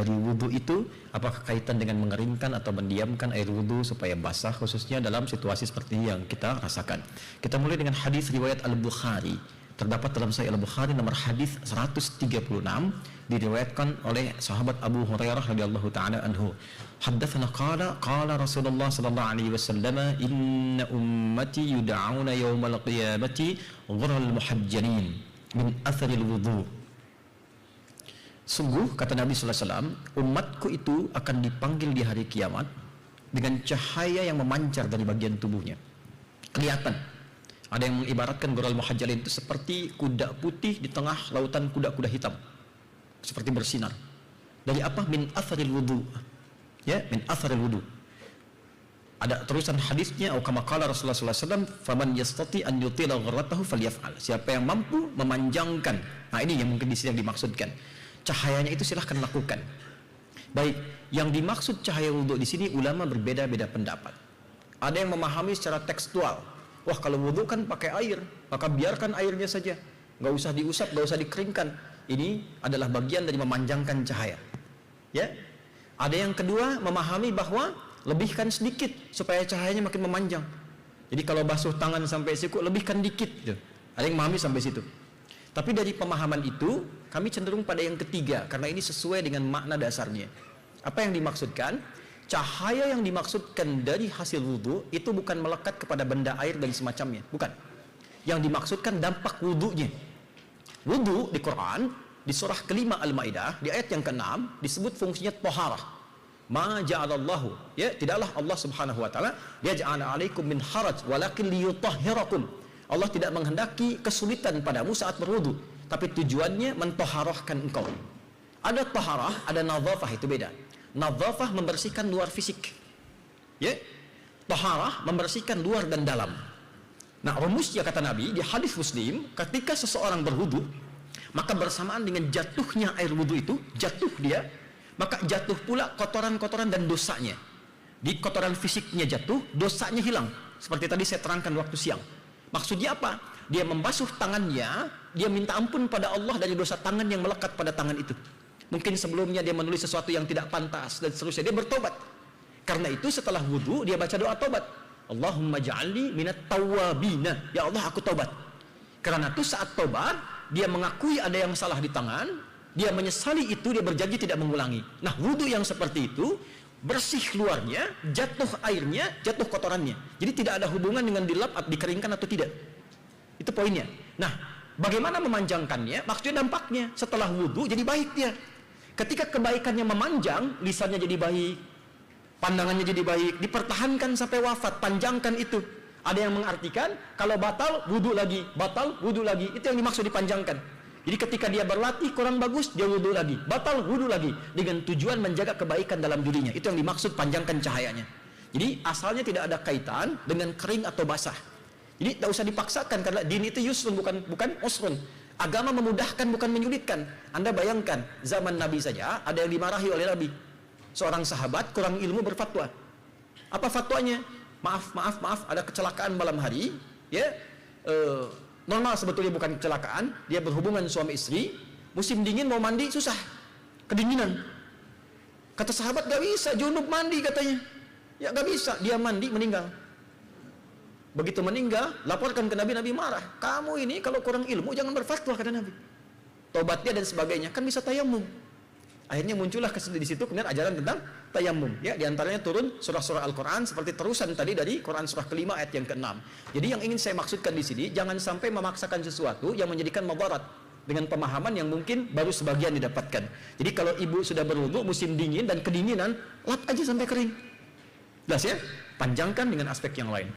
dari wudhu itu, apakah kaitan dengan mengeringkan atau mendiamkan air wudhu supaya basah, khususnya dalam situasi seperti yang kita rasakan. Kita mulai dengan hadis riwayat Al-Bukhari. Terdapat dalam Sahih Al-Bukhari nomor hadis 136, diriwayatkan oleh sahabat Abu Hurairah radhiyallahu taala anhu. Haddatsana qala Rasulullah sallallahu alaihi wasallam, inna ummati yud'auna yaumal qiyamati ghurral muhajjalin min atharil wudhu. Sungguh, kata Nabi sallallahu alaihi wasallam, umatku itu akan dipanggil di hari kiamat dengan cahaya yang memancar dari bagian tubuhnya. Kelihatan. Ada yang mengibaratkan ghurral muhajjalin itu seperti kuda putih di tengah lautan kuda-kuda hitam, seperti bersinar. Dari apa? Min atharil wudhu. Ya, min atharil wudhu. Ada terusan hadisnya, atau kama qala Rasulullah sallallahu alaihi wasallam, faman yastati an yutila ghurratahu falyaf'al. Siapa yang mampu memanjangkan. Nah, ini yang mungkin di sini yang dimaksudkan. Cahayanya itu silahkan lakukan. Baik, yang dimaksud cahaya wudhu di sini ulama berbeda-beda pendapat. Ada yang memahami secara tekstual. Wah, kalau wudhu kan pakai air, maka biarkan airnya saja, nggak usah diusap, nggak usah dikeringkan. Ini adalah bagian dari memanjangkan cahaya. Ya, ada yang kedua memahami bahwa lebihkan sedikit supaya cahayanya makin memanjang. Jadi kalau basuh tangan sampai siku, lebihkan dikit. Ada yang memahami sampai situ. Tapi dari pemahaman itu, kami cenderung pada yang ketiga, karena ini sesuai dengan makna dasarnya. Apa yang dimaksudkan? Cahaya yang dimaksudkan dari hasil wudhu itu bukan melekat kepada benda air dan semacamnya, bukan. Yang dimaksudkan dampak wudhunya. Wudhu di Quran, di surah kelima Al-Maidah, di ayat yang ke-6 disebut fungsinya taharah. Ma ja'alallahu, ya, tidaklah Allah Subhanahu wa taala yaj'ala 'alaikum min haraj walakin liyutahhirakum. Allah tidak menghendaki kesulitan padamu saat berwudu, tapi tujuannya mentahharahkan engkau. Ada taharah, ada nadhafah, itu beda. Nadhafah membersihkan luar fisik. Ya. Taharah membersihkan luar dan dalam. Nah, rumusnya kata Nabi di hadis Muslim, ketika seseorang berwudu, maka bersamaan dengan jatuhnya air wudu itu, jatuh dia, maka jatuh pula kotoran-kotoran dan dosanya. Di kotoran fisiknya jatuh, dosanya hilang. Seperti tadi saya terangkan waktu siang. Maksudnya apa? Dia membasuh tangannya, dia minta ampun pada Allah dari dosa tangan yang melekat pada tangan itu. Mungkin sebelumnya dia menulis sesuatu yang tidak pantas dan seterusnya, dia bertobat. Karena itu setelah wudu dia baca doa tobat. Allahumma ja'alni minat tawwabina. Ya Allah, aku tobat. Karena itu saat tobat dia mengakui ada yang salah di tangan, dia menyesali itu, dia berjanji tidak mengulangi. Nah, wudu yang seperti itu bersih luarnya, jatuh airnya, jatuh kotorannya. Jadi tidak ada hubungan dengan dilap, dikeringkan atau tidak. Itu poinnya. Nah, bagaimana memanjangkannya? Maksudnya dampaknya setelah wudu jadi baik dia. Ketika kebaikannya memanjang, lisannya jadi baik, pandangannya jadi baik, dipertahankan sampai wafat, panjangkan itu. Ada yang mengartikan kalau batal wudu lagi, batal wudu lagi, itu yang dimaksud dipanjangkan. Jadi ketika dia berlatih kurang bagus, dia wudu lagi, batal wudu lagi, dengan tujuan menjaga kebaikan dalam dirinya. Itu yang dimaksud panjangkan cahayanya. Jadi asalnya tidak ada kaitan dengan kering atau basah. Jadi tidak usah dipaksakan, karena din itu yusrun, bukan usrun. Agama memudahkan, bukan menyulitkan. Anda bayangkan, zaman Nabi saja ada yang dimarahi oleh Nabi. Seorang sahabat kurang ilmu berfatwa. Apa fatwanya? Maaf, ada kecelakaan malam hari, ya. Normal sebetulnya bukan kecelakaan, dia berhubungan suami istri, musim dingin mau mandi susah, kedinginan. Kata sahabat, gak bisa, junub mandi katanya. Ya gak bisa, dia mandi meninggal. Begitu meninggal, laporkan ke Nabi, Nabi marah. Kamu ini kalau kurang ilmu jangan berfatwa, kata Nabi. Tobat dia dan sebagainya, kan bisa tayamum. Akhirnya muncullah di situ kemudian ajaran tentang tayamum. Ya, diantaranya turun surah-surah Al-Quran seperti terusan tadi dari Quran surah kelima ayat yang ke-6. Jadi yang ingin saya maksudkan di sini, jangan sampai memaksakan sesuatu yang menjadikan mudarat dengan pemahaman yang mungkin baru sebagian didapatkan. Jadi kalau ibu sudah berwudu musim dingin dan kedinginan, lap aja sampai kering. Jelas ya? Panjangkan dengan aspek yang lain.